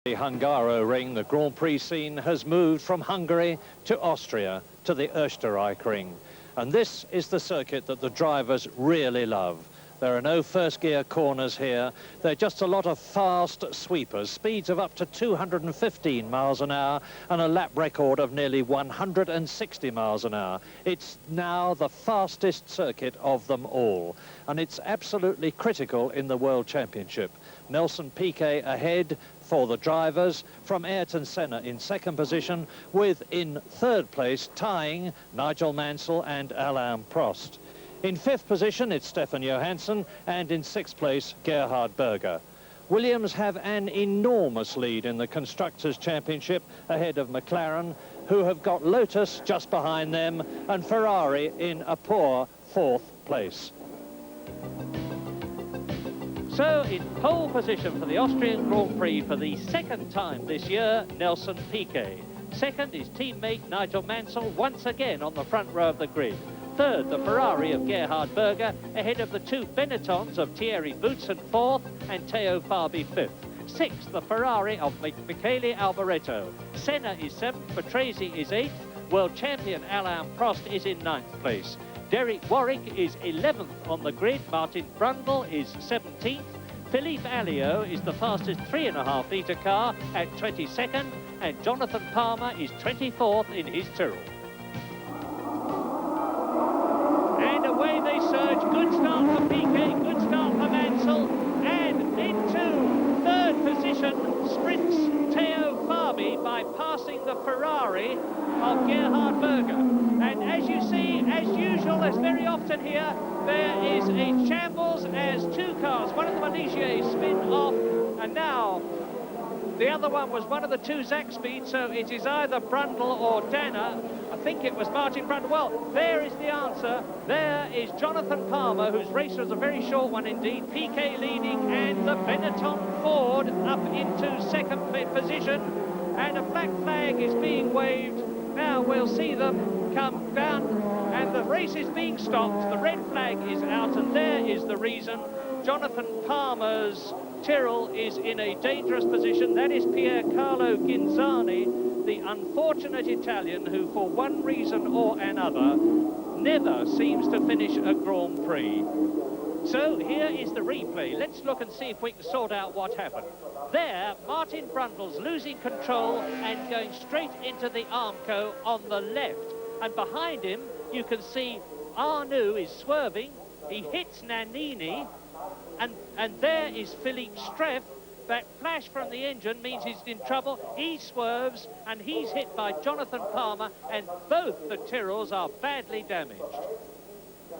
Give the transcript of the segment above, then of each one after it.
The Hungaroring, the Grand Prix scene, has moved from Hungary to Austria, to the Osterreichring. And this is the circuit that the drivers really love. There are no first gear corners here. They're just a lot of fast sweepers, speeds of up to 215 miles an hour and a lap record of nearly 160 miles an hour. It's now the fastest circuit of them all, and it's absolutely critical in the World Championship. Nelson Piquet ahead for the drivers, from Ayrton Senna in second position, with in third place tying Nigel Mansell and Alain Prost. In fifth position, it's Stefan Johansson, and in sixth place, Gerhard Berger. Williams have an enormous lead in the Constructors' Championship ahead of McLaren, who have got Lotus just behind them, and Ferrari in a poor fourth place. So, in pole position for the Austrian Grand Prix for the second time this year, Nelson Piquet. Second is teammate Nigel Mansell, once again on the front row of the grid. Third, the Ferrari of Gerhard Berger, ahead of the two Benettons of Thierry Boutsen fourth and Teo Fabi fifth. Sixth, the Ferrari of Michele Alboreto. Senna is seventh, Patrese is eighth, world champion Alain Prost is in ninth place. Derek Warwick is 11th on the grid, Martin Brundle is 17th, Philippe Alliot is the fastest 3.5 litre car at 22nd, and Jonathan Palmer is 24th in his Tyrrell. And away they surge. Good start for Piquet, good start for Mansell, and into third position sprints Teo Fabi by passing the Ferrari of Gerhard Berger. And as you see, as usual, as very often here, there is a shambles as two cars. One of the Ligiers spin off, and now the other one was one of the two Zakspeed, so it is either Brundle or Danner. I think it was Martin Brundle. Well, there is the answer. There is Jonathan Palmer, whose race was a very short one indeed. Piquet leading, and the Benetton Ford up into second position. And a black flag is being waved. Now we'll see them come down, and the race is being stopped. The red flag is out, and there is the reason. Jonathan Palmer's Tyrrell is in a dangerous position. That is Pier Carlo Ghinzani, the unfortunate Italian who, for one reason or another, never seems to finish a Grand Prix. So here is the replay. Let's look and see if we can sort out what happened. There, Martin Brundle's losing control and going straight into the Armco on the left. And behind him, you can see Arnoux is swerving. He hits Nannini. And there is Philippe Streff. That flash from the engine means he's in trouble. He swerves, and he's hit by Jonathan Palmer, and both the Tyrrells are badly damaged.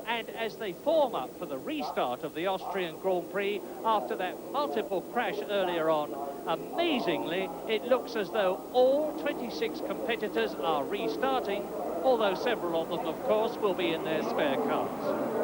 And as they form up for the restart of the Austrian Grand Prix after that multiple crash earlier on, amazingly, it looks as though all 26 competitors are restarting, although several of them, of course, will be in their spare cars.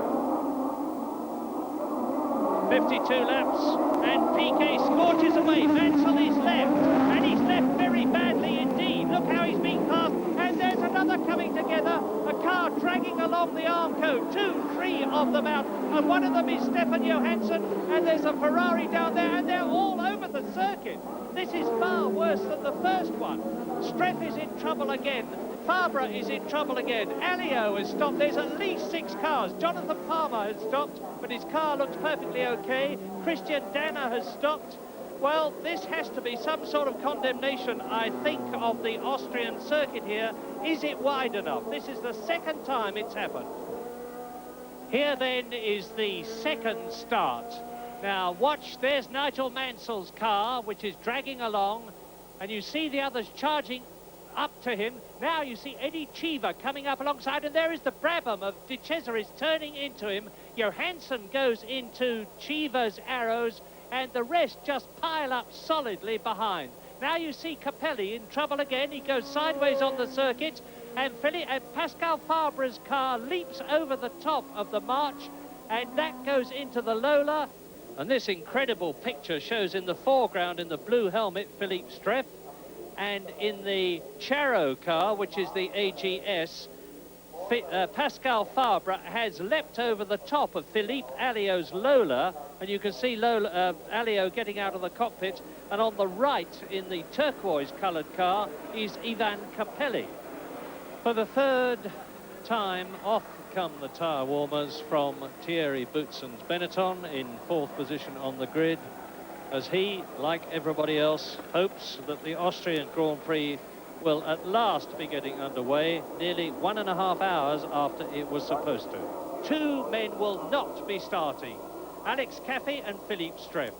52 laps, and Piquet scorches away. Mansell is left, and he's left very badly indeed. Look how he's being passed, and there's another coming together. A car dragging along the Armco, 2-3 of them out, and one of them is Stefan Johansson, and there's a Ferrari down there, and they're all over the circuit. This is far worse than the first one. Streff is in trouble again. Fabre is in trouble again. Alliot has stopped. There's at least 6 cars. Jonathan Palmer has stopped, but his car looks perfectly okay. Christian Danner has stopped. Well, this has to be some sort of condemnation, I think, of the Austrian circuit here. Is it wide enough? This is the second time it's happened. Here, then, is the second start. Now, watch, there's Nigel Mansell's car, which is dragging along, and you see the others charging up to him. Now you see Eddie Cheever coming up alongside, and there is the Brabham of De Cesaris turning into him. Johansson goes into Cheever's arrows, and the rest just pile up solidly behind. Now you see Capelli in trouble again. He goes sideways on the circuit, and Pascal Fabre's car leaps over the top of the march, and that goes into the Lola. And this incredible picture shows in the foreground, in the blue helmet, Philippe Streff, and in the Charo car, which is the AGS, Pascal Fabre has leapt over the top of Philippe Alliot's Lola, and you can see Alliot getting out of the cockpit, and on the right in the turquoise-coloured car is Ivan Capelli. For the third time, off come the tyre warmers from Thierry Boutsen's Benetton in fourth position on the grid, as he, like everybody else, hopes that the Austrian Grand Prix will at last be getting underway, nearly 1.5 hours after it was supposed to. Two men will not be starting, Alex Caffey and Philippe Streff.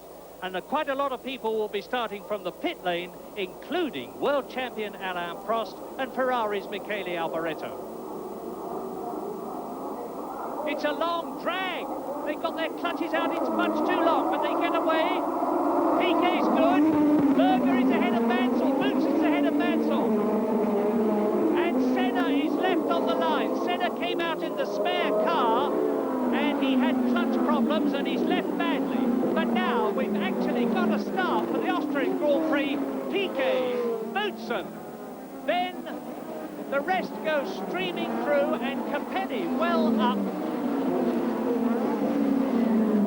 And quite a lot of people will be starting from the pit lane, including world champion Alain Prost and Ferrari's Michele Alboreto. It's a long drag. They've got their clutches out. It's much too long, but they get away. Piquet's good. Berger is ahead of Mansell. Boutsen's ahead of Mansell. And Senna is left on the line. Senna came out in the spare car, and he had clutch problems, and he's left badly. But now we've actually got a start for the Austrian Grand Prix. Piquet, Boutsen, then the rest go streaming through, and Capelli well up.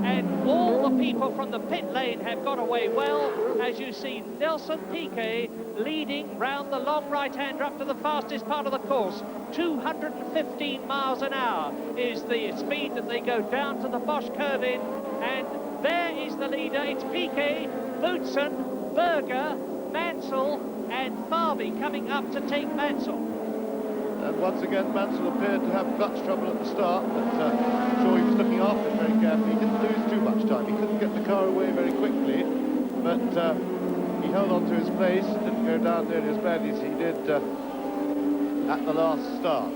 And all the people from the pit lane have got away well, as you see Nelson Piquet leading round the long right-hander up to the fastest part of the course. 215 miles an hour is the speed that they go down to the Bosch curve in, and there is the leader. It's Piquet, Boutsen, Berger, Mansell and Fabre coming up to take Mansell. And once again, Mansell appeared to have clutch trouble at the start, but I'm sure he was looking after it very carefully. He didn't lose too much time. He couldn't get the car away very quickly, but he held on to his place, didn't go down nearly as badly as he did at the last start.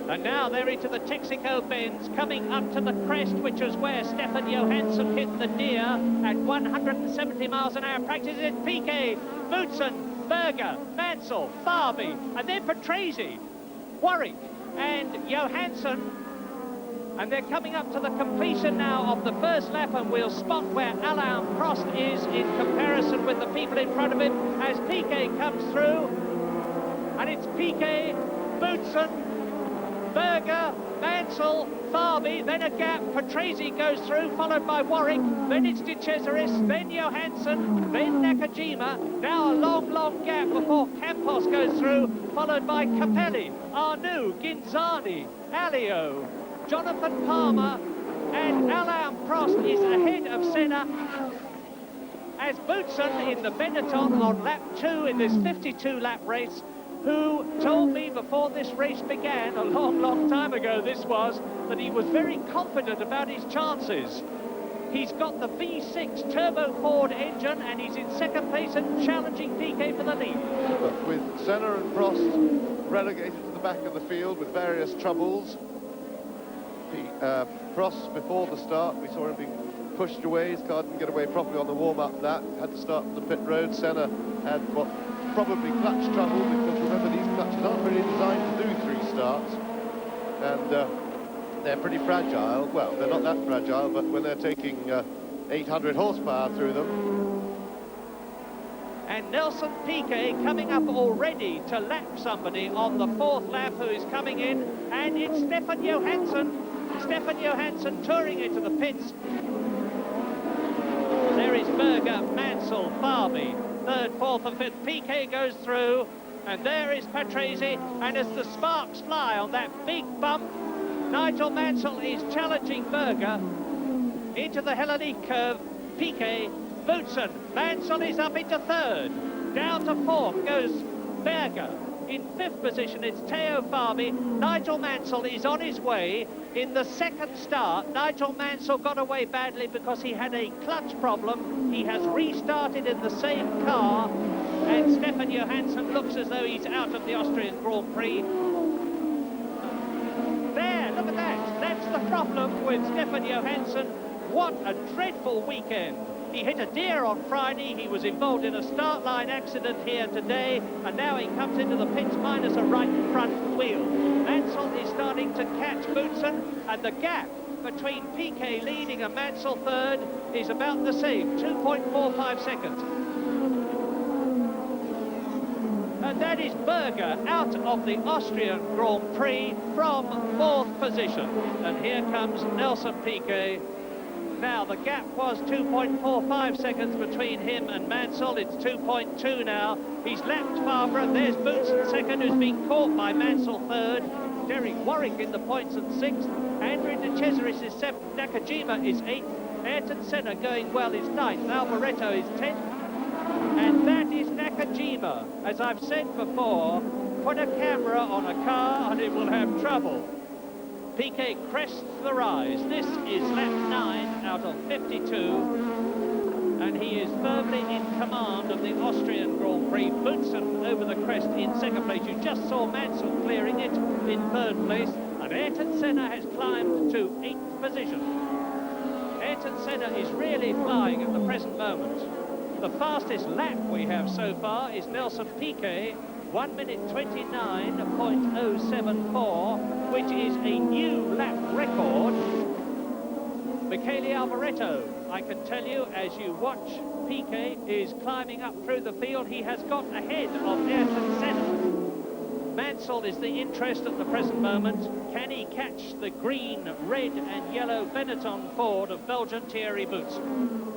And now they're into the Texaco bends, coming up to the crest, which was where Stefan Johansson hit the deer at 170 miles an hour. Practices it, Piquet, Boutsen, Berger, Mansell, Fabre, and then Patrese, Warwick and Johansson. And they're coming up to the completion now of the first lap, and we'll spot where Alain Prost is in comparison with the people in front of him as Piquet comes through. And it's Piquet, Boutsen, Berger, Mansell, Fabre, then a gap. Patrese goes through, followed by Warwick. Then it's De Cesaris, then Johansson, then Nakajima. Now a long gap before Campos goes through, followed by Capelli, Arnoux, Ghinzani, Alliot, Jonathan Palmer, and Alain Prost is ahead of Senna. As Boutsen in the Benetton on lap 2 in this 52-lap race, who told me before this race began, a long time ago this was, that he was very confident about his chances. He's got the V6 turbo Ford engine, and he's in second place and challenging Piquet for the lead. But with Senna and Prost relegated to the back of the field with various troubles, Prost before the start, we saw him being pushed away. His car didn't get away properly on the warm-up lap, had to start from the pit road. Senna had probably clutch trouble, because remember, these clutches aren't really designed to do 3 starts, and they're pretty fragile. Well, they're not that fragile, but when they're taking 800 horsepower through them. And Nelson Piquet coming up already to lap somebody on the 4th lap who is coming in, and it's Stefan Johansson. Stefan Johansson touring into the pits. There is Berger, Mansell, Fabre. 3rd, 4th and 5th. Piquet goes through, and there is Patrese, and as the sparks fly on that big bump, Nigel Mansell is challenging Berger into the Hellenic curve. Piquet, Boutsen, Mansell is up into 3rd. Down to 4th goes Berger. In 5th position, it's Theo Fabre. Nigel Mansell is on his way. In the 2nd start, Nigel Mansell got away badly because he had a clutch problem. He has restarted in the same car, and Stefan Johansson looks as though he's out of the Austrian Grand Prix. There, look at that. That's the problem with Stefan Johansson. What a dreadful weekend. He hit a deer on Friday, he was involved in a start line accident here today, and now he comes into the pits minus a right front wheel. Mansell is starting to catch Boutsen, and the gap between Piquet leading and Mansell 3rd is about the same, 2.45 seconds. And that is Berger out of the Austrian Grand Prix from 4th position. And here comes Nelson Piquet. Now, the gap was 2.45 seconds between him and Mansell. It's 2.2 now. He's lapped Favre. There's Boutsen second, who's been caught by Mansell third. Derek Warwick in the points at 6th. Andrew De Cesaris is 7th. Nakajima is 8th. Ayrton Senna going well is 9th. Alboreto is 10th. And that is Nakajima. As I've said before, put a camera on a car and it will have trouble. Piquet crests the rise. This is lap 9 out of 52. And he is firmly in command of the Austrian Grand Prix. Boutsen over the crest in 2nd place. You just saw Mansell clearing it in 3rd place. And Ayrton Senna has climbed to 8th position. Ayrton Senna is really flying at the present moment. The fastest lap we have so far is Nelson Piquet, 1 minute 29.074, which is a new lap record. Michele Alboreto, I can tell you, as you watch Piquet is climbing up through the field, he has got ahead of Ayrton Senna. Mansell is the interest at the present moment. Can he catch the green, red and yellow Benetton Ford of Belgian Thierry Boutsen?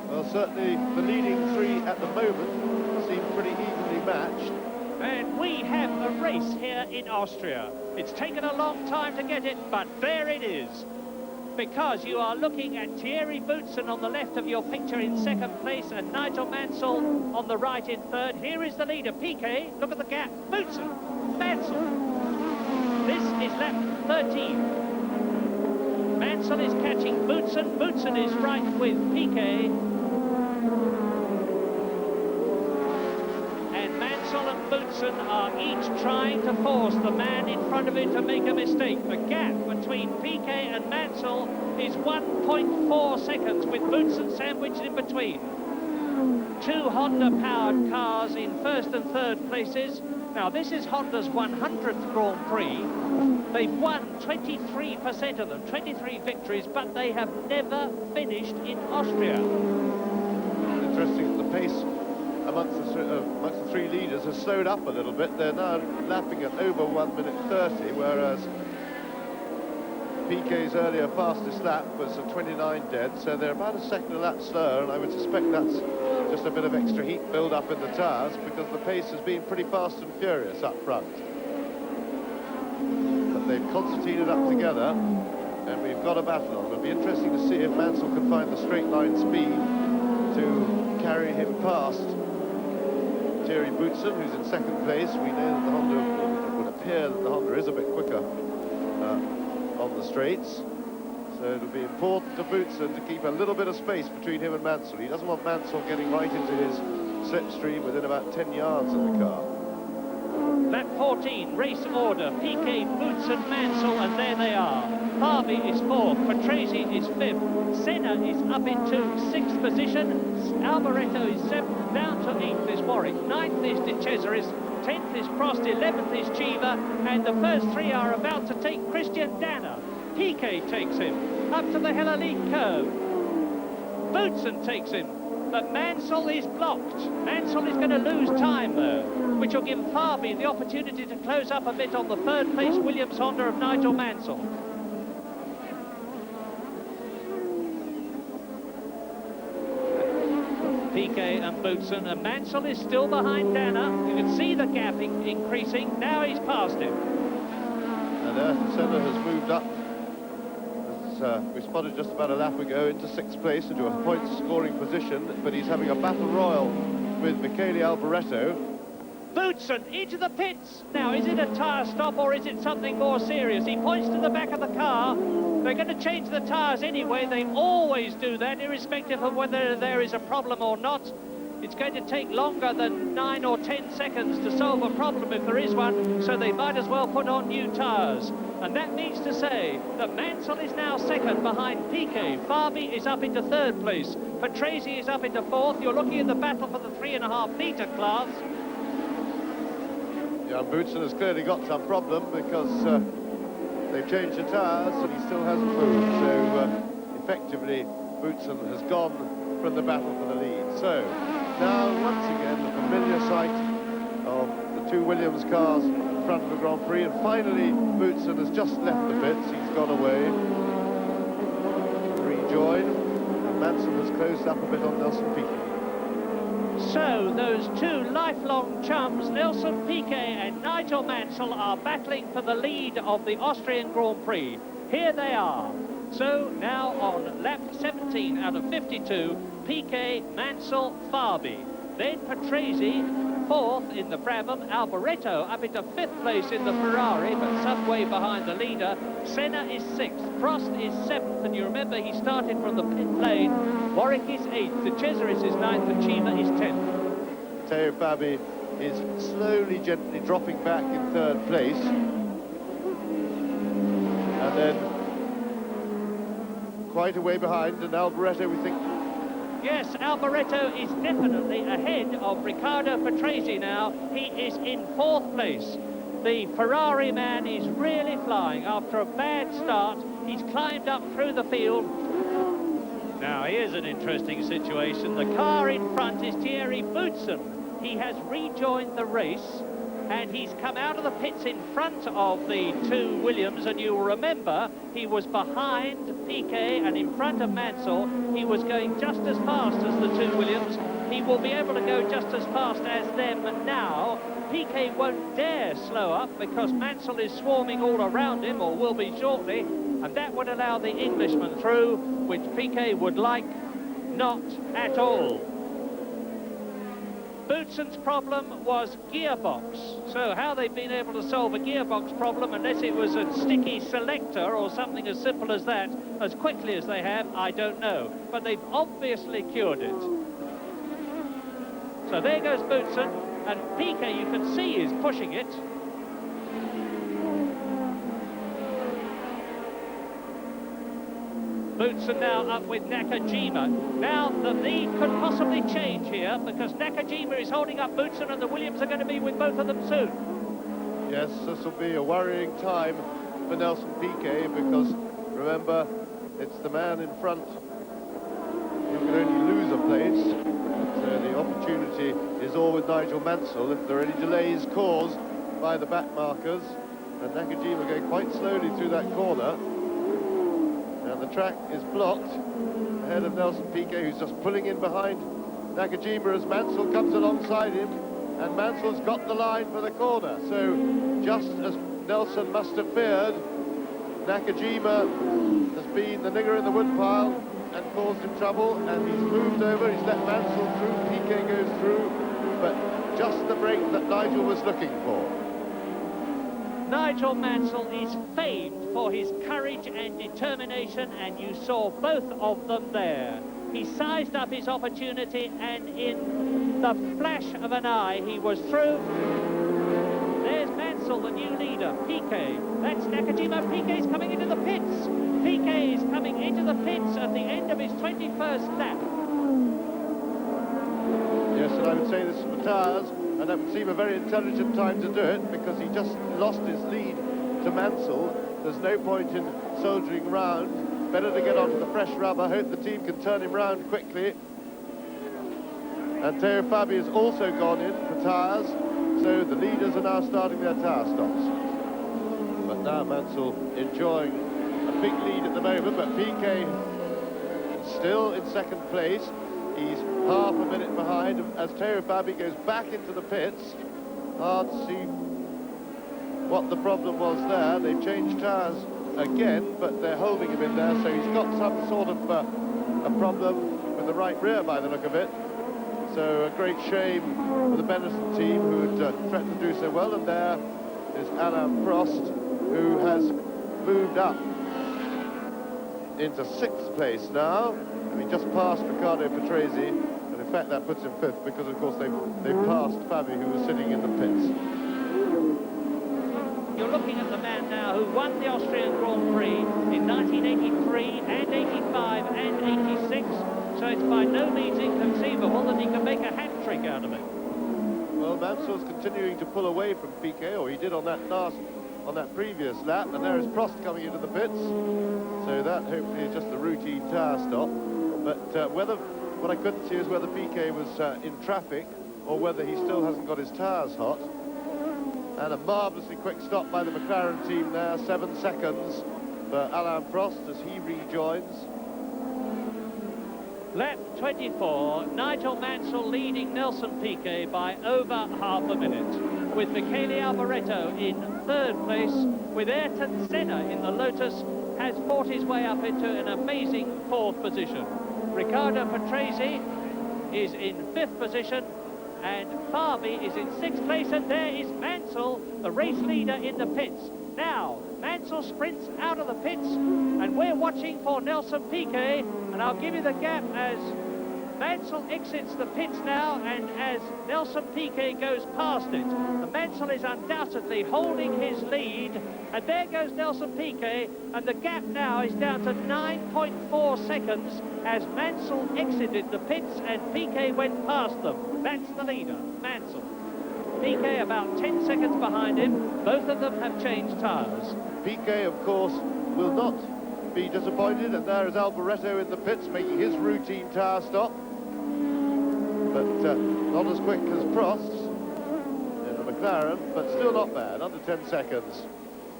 Well, certainly the leading 3 at the moment seem pretty evenly matched. And we have a race here in Austria. It's taken a long time to get it, but there it is. Because you are looking at Thierry Boutsen on the left of your picture in 2nd place and Nigel Mansell on the right in 3rd. Here is the leader, Piquet. Look at the gap. Boutsen, Mansell. This is lap 13. Mansell is catching Boutsen. Boutsen is right with Piquet. And Boutsen are each trying to force the man in front of him to make a mistake. The gap between Piquet and Mansell is 1.4 seconds with Boutsen sandwiched in between. 2 Honda-powered cars in 1st and 3rd places. Now, this is Honda's 100th Grand Prix. They've won 23% of them, 23 victories, but they have never finished in Austria. Interesting that the pace amongst the 3 leaders has slowed up a little bit. They're now lapping at over 1 minute 30, whereas Piquet's earlier fastest lap was a 29 dead, so they're about a second a lap slower, and I would suspect that's just a bit of extra heat build up in the tyres because the pace has been pretty fast and furious up front. But they've concertinaed up together, and we've got a battle on. It'll be interesting to see if Mansell can find the straight line speed to carry him past Thierry Boutsen, who's in 2nd place. We know that the Honda, it would appear that the Honda is a bit quicker on the straights. So it'll be important to Boutsen to keep a little bit of space between him and Mansell. He doesn't want Mansell getting right into his slipstream within about 10 yards of the car. Lap 14, race order, Piquet, Boutsen, Mansell, and there they are. Favre is 4th, Patrese is 5th, Senna is up into 6th position, Alboreto is 7th, down to 8th is Warwick, 9th is De Cesaris, 10th is Prost, 11th is Chiva, and the first 3 are about to take Christian Danner. Piquet takes him up to the Hellenic curve. Boutsen takes him, but Mansell is blocked. Mansell is going to lose time though, which will give Favre the opportunity to close up a bit on the 3rd place Williams Honda of Nigel Mansell. Piquet and Boutsen, and Mansell is still behind Danner. You can see the gap increasing. Now he's past him. And Ayrton Senna has moved up, as we spotted just about a lap ago, into 6th place, into a point-scoring position, but he's having a battle royal with Michele Alboreto. Boutsen into the pits. Now, is it a tyre stop or is it something more serious? He points to the back of the car. They're going to change the tyres anyway. They always do that, irrespective of whether there is a problem or not. It's going to take longer than 9 or 10 seconds to solve a problem if there is one, so they might as well put on new tyres. And that means to say that Mansell is now 2nd behind Piquet. Favre is up into 3rd place. Patrese is up into 4th. You're looking at the battle for the 3.5 metre class. Yeah, Boutsen has clearly got some problem because they've changed the tyres and he still hasn't moved. So effectively, Boutsen has gone from the battle for the lead. So now, once again, the familiar sight of two Williams cars in front of the Grand Prix, and finally Boutsen has just left the pits. He's gone away to rejoin, and Mansell has closed up a bit on Nelson Piquet. So those two lifelong chums, Nelson Piquet and Nigel Mansell, are battling for the lead of the Austrian Grand Prix. Here they are. So now on lap 17 out of 52, Piquet, Mansell, Fabi. Then Patrese, fourth in the Brabham. Alboreto up into fifth place in the Ferrari, but some way behind the leader. Senna is sixth. Prost is seventh, and you remember he started from the pit lane. Warwick is eighth. De Cesaris is ninth, and Cima is 10th. Matteo Fabi is slowly, gently dropping back in third place. And then quite a way behind, and Alboreto, we think. Yes, Alboreto is definitely ahead of Riccardo Patrese now. He is in fourth place. The Ferrari man is really flying. After a bad start, he's climbed up through the field. Now, here's an interesting situation. The car in front is Thierry Boutsen. He has rejoined the race, and he's come out of the pits in front of the two Williams, and you'll remember he was behind Piquet and in front of Mansell. He was going just as fast as the two Williams. He will be able to go just as fast as them now. Piquet won't dare slow up because Mansell is swarming all around him, or will be shortly, and that would allow the Englishman through, which Piquet would like not at all. Boutsen's problem was gearbox. So how they've been able to solve a gearbox problem, unless it was a sticky selector or something as simple as that, as quickly as they have, I don't know. But they've obviously cured it. So there goes Boutsen, and Piquet, you can see, is pushing it. Boutsen now up with Nakajima. Now the lead could possibly change here, because Nakajima is holding up Boutsen, and the Williams are going to be with both of them soon. Yes, this will be a worrying time for Nelson Piquet, because remember, it's the man in front who can only lose a place. So the opportunity is all with Nigel Mansell if there are any delays caused by the back markers. And Nakajima going quite slowly through that corner. And the track is blocked ahead of Nelson Piquet, who's just pulling in behind Nakajima as Mansell comes alongside him, and Mansell's got the line for the corner. So just as Nelson must have feared, Nakajima has been the nigger in the woodpile and caused him trouble, and he's moved over, he's let Mansell through, Piquet goes through, but just the break that Nigel was looking for. Nigel Mansell is famed for his courage and determination, and you saw both of them there. He sized up his opportunity, and in the flash of an eye, he was through. There's Mansell, the new leader. Piquet, that's Nakajima. Piquet's coming into the pits. Piquet is coming into the pits at the end of his 21st lap. Yes, and I would say this is the tyres, and that would seem a very intelligent time to do it, because he just lost his lead to Mansell. There's no point in soldiering round. Better to get onto the fresh rubber, hope the team can turn him round quickly. And Teo Fabi has also gone in for tyres, so the leaders are now starting their tyre stops. But now Mansell enjoying a big lead at the moment, but Piquet still in second place. He's half a minute behind as Teo Fabi goes back into the pits. Hard to see what the problem was there. They've changed tyres again, but they're holding him in there, so he's got some sort of a problem with the right rear by the look of it. So a great shame for the Benetton team, who had threatened to do so well. And there is Alain Prost, who has moved up into sixth place now. He just passed Riccardo Patrese, and in fact that puts him fifth, because of course they've passed Fabi, who was sitting in the pits. You're looking at the man now who won the Austrian Grand Prix in 1983 and 85 and 86, so it's by no means inconceivable that he can make a hat-trick out of it. Well, Mansell's continuing to pull away from Piquet, or he did on that previous lap, and there is Prost coming into the pits, so that hopefully is just a routine tyre stop. But what I couldn't see is whether Piquet was in traffic, or whether he still hasn't got his tyres hot. And a marvellously quick stop by the McLaren team there, 7 seconds for Alain Prost as he rejoins. Lap 24, Nigel Mansell leading Nelson Piquet by over half a minute, with Michele Alboreto in third place, with Ayrton Senna in the Lotus, has fought his way up into an amazing fourth position. Riccardo Patrese is in fifth position, and Fabi is in sixth place, and there is Mansell, the race leader in the pits. Now, Mansell sprints out of the pits, and we're watching for Nelson Piquet, and I'll give you the gap as Mansell exits the pits now, and as Nelson Piquet goes past it. The Mansell is undoubtedly holding his lead, and there goes Nelson Piquet, and the gap now is down to 9.4 seconds as Mansell exited the pits and Piquet went past them. That's the leader, Mansell. Piquet about 10 seconds behind him. Both of them have changed tyres. Piquet, of course, will not be disappointed, and there is Alboreto in the pits making his routine tyre stop. But not as quick as Prost in the McLaren, but still not bad, under 10 seconds.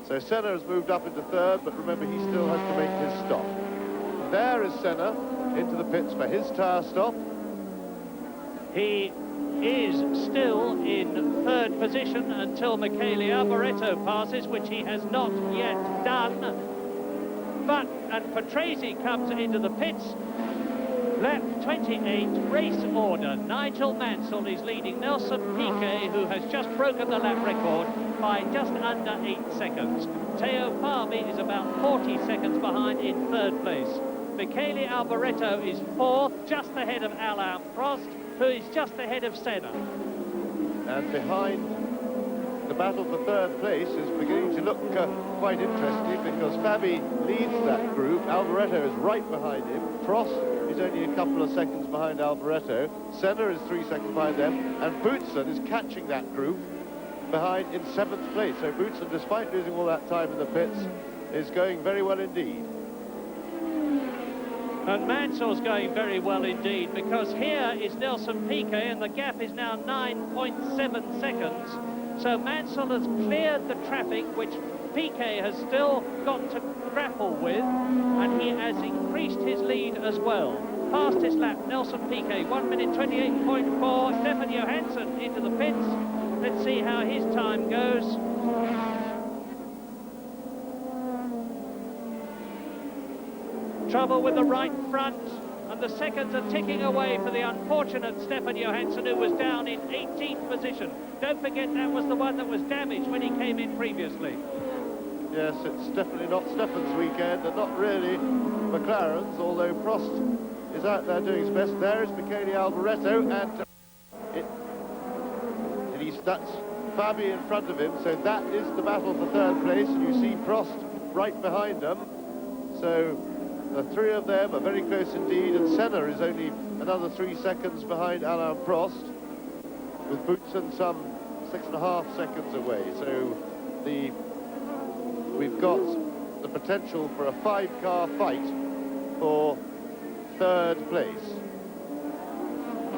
So Senna has moved up into third, but remember he still has to make his stop. There is Senna into the pits for his tyre stop. He is still in third position until Michele Alboreto passes, which he has not yet done. And Patrese comes into the pits. Lap 28, race order. Nigel Mansell is leading Nelson Piquet, who has just broken the lap record by just under 8 seconds. Teo Fabi is about 40 seconds behind in third place. Michele Alboreto is fourth, just ahead of Alain Prost, who is just ahead of Senna. And behind, the battle for third place is beginning to look quite interesting, because Fabi leads that group. Alboreto is right behind him. Prost is only a couple of seconds behind Alboreto. Senna is 3 seconds behind them, and Boutsen is catching that group behind in 7th place. So Boutsen, despite losing all that time in the pits, is going very well indeed. And Mansell's going very well indeed, because here is Nelson Piquet, and the gap is now 9.7 seconds. So Mansell has cleared the traffic, which Piquet has still got to grapple with, and he has increased his lead as well. Past his lap, Nelson Piquet, 1 minute 28.4. Stefan Johansson into the pits. Let's see how his time goes. Trouble with the right front, and the seconds are ticking away for the unfortunate Stefan Johansson, who was down in 18th position. Don't forget that was the one that was damaged when he came in previously. Yes, it's definitely not Stefan's weekend, and not really McLaren's, although Prost is out there doing his best. There is Michele Alboreto, and that's Fabi in front of him, so that is the battle for third place, and you see Prost right behind them. So the three of them are very close indeed, and Senna is only another 3 seconds behind Alain Prost, with Boutsen some 6.5 seconds away. So we've got the potential for a 5-car fight for third place.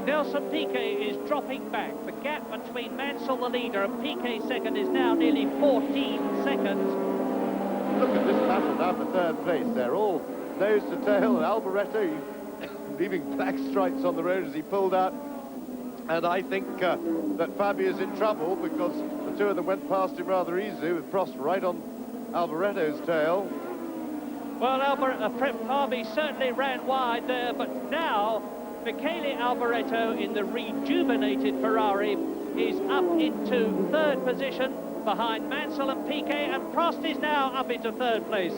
Nelson Piquet is dropping back. The gap between Mansell, the leader, and Piquet second is now nearly 14 seconds. Look at this battle now for third place. They're all nose to tail, and Alboreto leaving black stripes on the road as he pulled out. And I think that Fabi is in trouble, because the two of them went past him rather easily, with Prost right on Alboreto's tail. Well, Fabi certainly ran wide there, but now Michele Alboreto in the rejuvenated Ferrari is up into third position behind Mansell and Piquet, and Prost is now up into third place.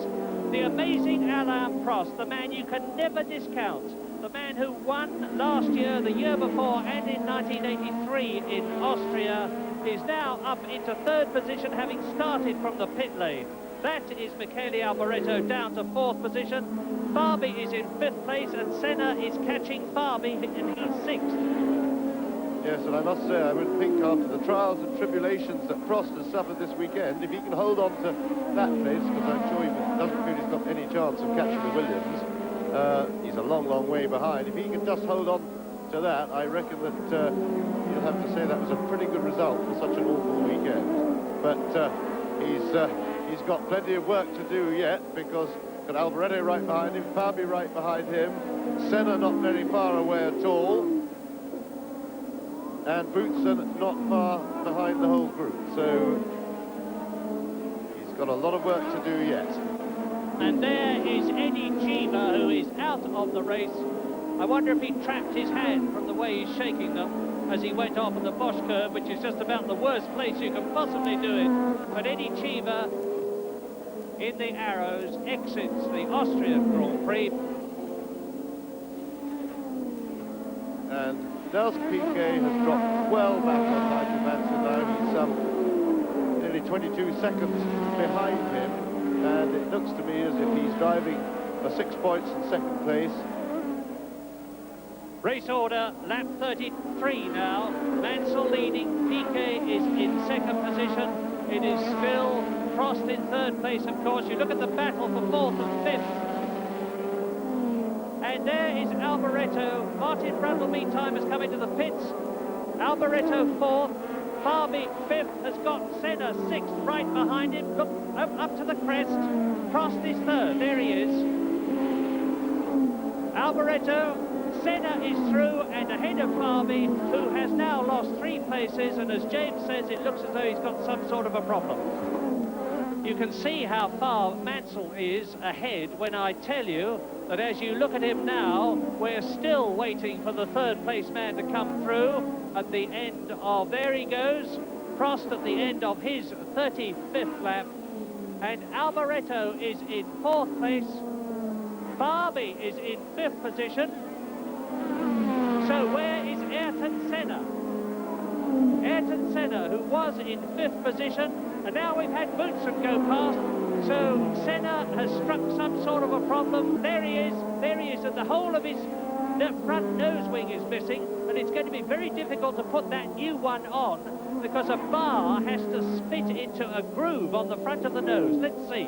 The amazing Alain Prost, the man you can never discount, the man who won last year, the year before, and in 1983 in Austria, is now up into third position, having started from the pit lane. That is Michele Alboreto down to fourth position. Fabi is in fifth place, and Senna is catching Fabi, and he's sixth. Yes, and I must say, I would think after the trials and tribulations that Prost has suffered this weekend, if he can hold on to that place, because I'm sure he doesn't feel he's got any chance of catching the Williams, he's a long, long way behind. If he can just hold on to that, I reckon that you'll have to say that was a pretty good result for such an awful weekend. but he's got plenty of work to do yet, because got Alboreto right behind him, Fabi right behind him, Senna not very far away at all, and Boutsen not far behind the whole group. So he's got a lot of work to do yet. And there is Eddie Cheever, who is out of the race. I wonder if he trapped his hand from the way he's shaking them as he went off on the Bosch curve, which is just about the worst place you can possibly do it. But Eddie Cheever, in the arrows, exits the Austrian Grand Prix. And Nels Piquet has dropped well back on Nigel Mansell now. He's nearly 22 seconds behind him, and it looks to me as if he's driving for 6 points in second place. Race order, lap 33 now. Mansell leading, Piquet is in second position. It is still Prost in third place, of course. You look at the battle for fourth and fifth. And there is Alboreto. Martin Brundle, meantime, has come into the pits. Alboreto fourth. Fabi fifth, has got Senna sixth right behind him. Look, up to the crest. Prost is third. There he is. Alboreto. Senna is through and ahead of Fabi, who has now lost 3 places, and as James says, it looks as though he's got some sort of a problem. You can see how far Mansell is ahead when I tell you that as you look at him now, we're still waiting for the third place man to come through at the end of, there he goes, Prost at the end of his 35th lap, and Alboreto is in 4th place, Fabi is in 5th position. So where is Ayrton Senna? Ayrton Senna, who was in 5th position, and now we've had Boutsen go past. So Senna has struck some sort of a problem. There he is, and the whole of his front nose wing is missing, and it's going to be very difficult to put that new one on, because a bar has to spit into a groove on the front of the nose. Let's see.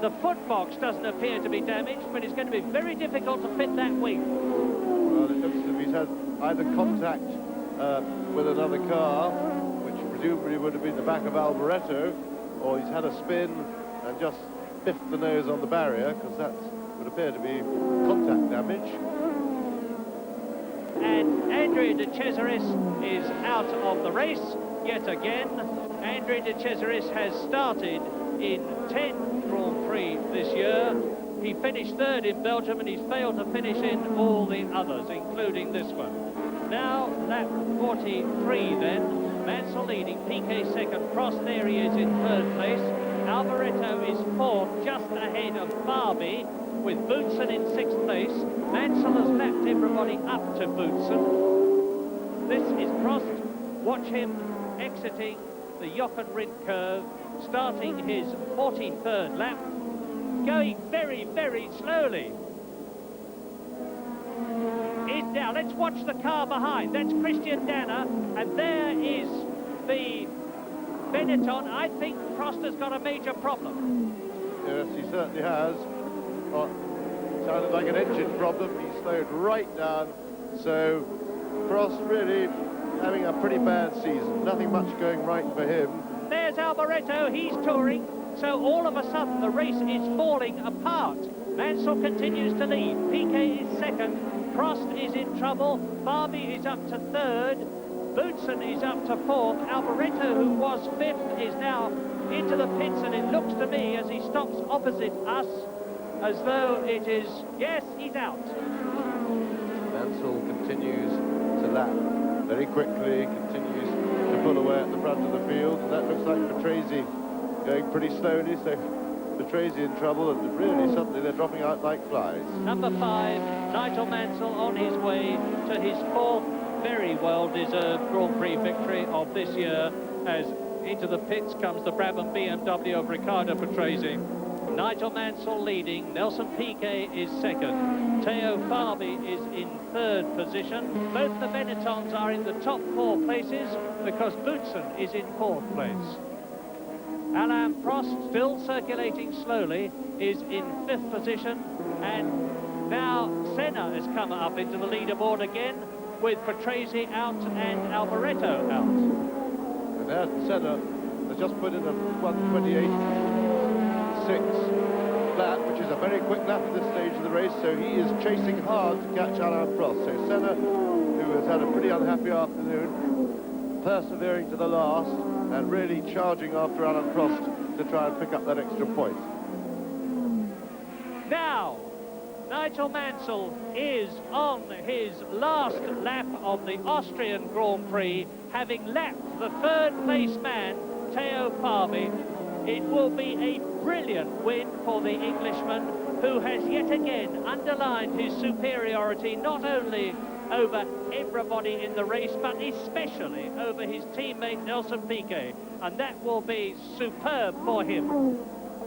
The foot box doesn't appear to be damaged, but it's going to be very difficult to fit that wing. Well, it looks as if he's had either contact with another car, which presumably would have been the back of Alboreto, or he's had a spin and just biffed the nose on the barrier, because that would appear to be contact damage. And Andrea de Cesaris is out of the race yet again. Andrea de Cesaris has started in 10 Grand Prix this year. He finished third in Belgium, and he's failed to finish in all the others, including this one. Now, lap 43 then. Mansell leading, Piquet second, Prost, there he is in third place. Alboreto is fourth, just ahead of Fabi, with Boutsen in 6th place. Mansell has lapped everybody up to Boutsen. This is Prost. Watch him exiting the Jochen Rindt curve, starting his 43rd lap, going very, very slowly. Now, let's watch the car behind. That's Christian Danner, and there is the Benetton. I think Prost has got a major problem. Yes, he certainly has. Well, sounded like an engine problem. He slowed right down. So Prost really having a pretty bad season. Nothing much going right for him. There's Alboreto. He's touring. So all of a sudden the race is falling apart. Mansell continues to lead. Piquet is second. Prost is in trouble. Fabi is up to third. Boutsen is up to fourth. Alboreto, who was fifth, is now into the pits, and it looks to me, as he stops opposite us, as though it is, yes, he's out. Mansell continues to lap very quickly, continues to pull away at the front of the field, and that looks like Patrese going pretty slowly, so Patrese in trouble, and really suddenly they're dropping out like flies. Number 5, Nigel Mansell on his way to his fourth very well-deserved Grand Prix victory of this year, as into the pits comes the Brabham BMW of Riccardo Patrese. Nigel Mansell leading, Nelson Piquet is second, Teo Fabi is in third position. Both the Benettons are in the top 4 places because Boutsen is in 4th place. Alain Prost, still circulating slowly, is in 5th position, and now Senna has come up into the leaderboard again. with Patrese out and Alboreto out. And Ayrton Senna has just put in a 1:28.6 lap, which is a very quick lap at this stage of the race, so he is chasing hard to catch Alain Prost. So Senna, who has had a pretty unhappy afternoon, persevering to the last and really charging after Alain Prost to try and pick up that extra point. Now, Nigel Mansell is on his last lap of the Austrian Grand Prix, having lapped the third-place man, Theo Parby. It will be a brilliant win for the Englishman, who has yet again underlined his superiority not only over everybody in the race, but especially over his teammate Nelson Piquet, and that will be superb for him.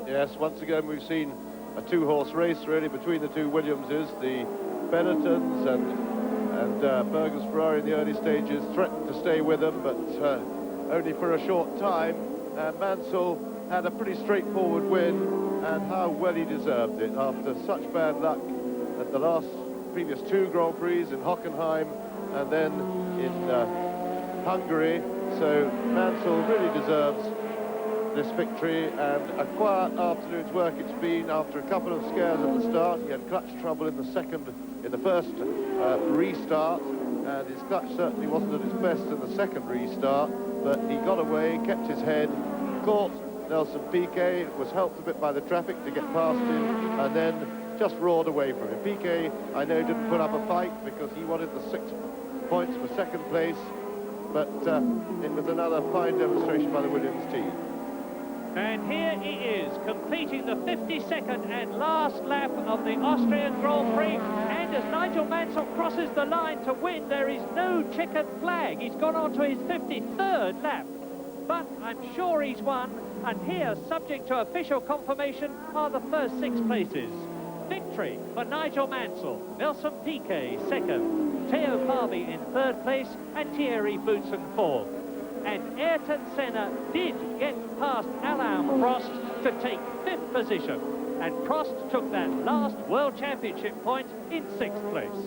Yes, once again we've seen a two-horse race really between the two Williamses. The Benettons and Berger's Ferrari in the early stages threatened to stay with them, but only for a short time. Mansell had a pretty straightforward win, and how well he deserved it after such bad luck at the previous two Grand Prix in Hockenheim and then in Hungary. So Mansell really deserves this victory, and a quiet afternoon's work it's been after a couple of scares at the start. He had clutch trouble in the first restart, and his clutch certainly wasn't at its best in the second restart, but he got away, kept his head, caught Nelson Piquet, was helped a bit by the traffic to get past him, and then just roared away from him. Piquet, I know, didn't put up a fight because he wanted the 6 points for second place, but it was another fine demonstration by the Williams team. And here he is, completing the 52nd and last lap of the Austrian Grand Prix. And as Nigel Mansell crosses the line to win, there is no checkered flag. He's gone on to his 53rd lap. But I'm sure he's won. And here, subject to official confirmation, are the first 6 places. Victory for Nigel Mansell, Nelson Piquet second, Theo Parby in third place, and Thierry Boutsen fourth. And Ayrton Senna did get past Alain Prost to take 5th position, and Prost took that last World Championship point in 6th place.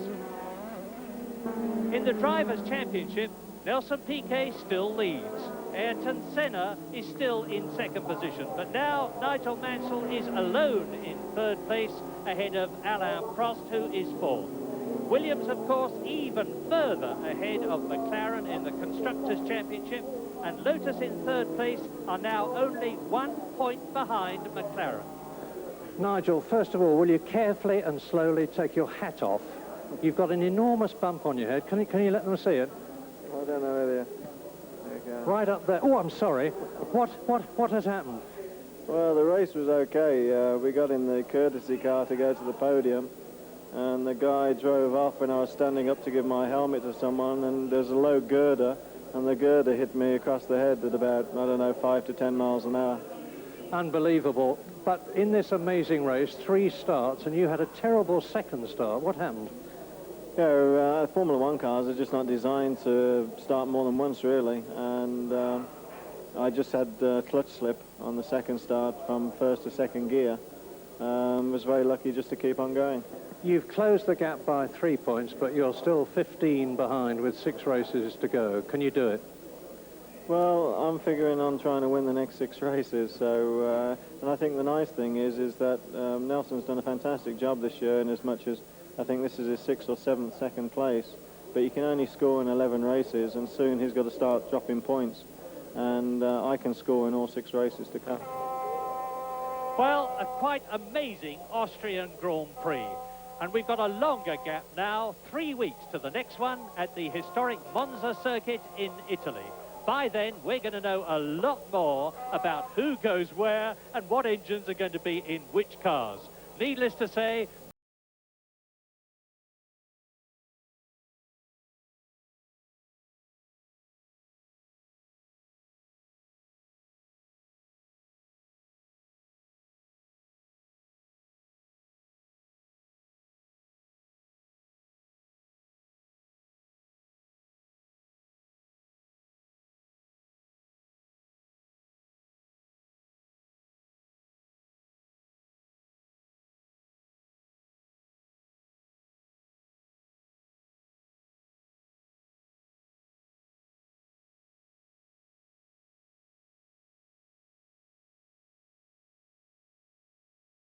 In the Drivers' Championship, Nelson Piquet still leads. Ayrton Senna is still in 2nd position, but now Nigel Mansell is alone in 3rd place ahead of Alain Prost, who is 4th. Williams, of course, even further ahead of McLaren in the Constructors' Championship, and Lotus in 3rd place are now only 1 point behind McLaren. Nigel, first of all, will you carefully and slowly take your hat off? You've got an enormous bump on your head. Can you let them see it? I don't know whether... There you go. Right up there. Oh, I'm sorry. What has happened? Well, the race was okay. We got in the courtesy car to go to the podium, and the guy drove off when I was standing up to give my helmet to someone, and there's a low girder, and the girder hit me across the head at about, I don't know, 5 to 10 miles an hour. Unbelievable. But in this amazing race, 3 starts, and you had a terrible second start. What happened? Yeah, Formula 1 cars are just not designed to start more than once, really, and I just had clutch slip on the second start from 1st to 2nd gear. Was very lucky just to keep on going. You've closed the gap by 3 points, but you're still 15 behind with 6 races to go. Can you do it? Well, I'm figuring on trying to win the next 6 races. So, and I think the nice thing is that Nelson's done a fantastic job this year, in as much as I think this is his 6th or 7th second place. But you can only score in 11 races, and soon he's got to start dropping points. And I can score in all 6 races to come. Well, a quite amazing Austrian Grand Prix. And we've got a longer gap now, 3 weeks to the next one at the historic Monza circuit in Italy. By then, we're going to know a lot more about who goes where and what engines are going to be in which cars. Needless to say,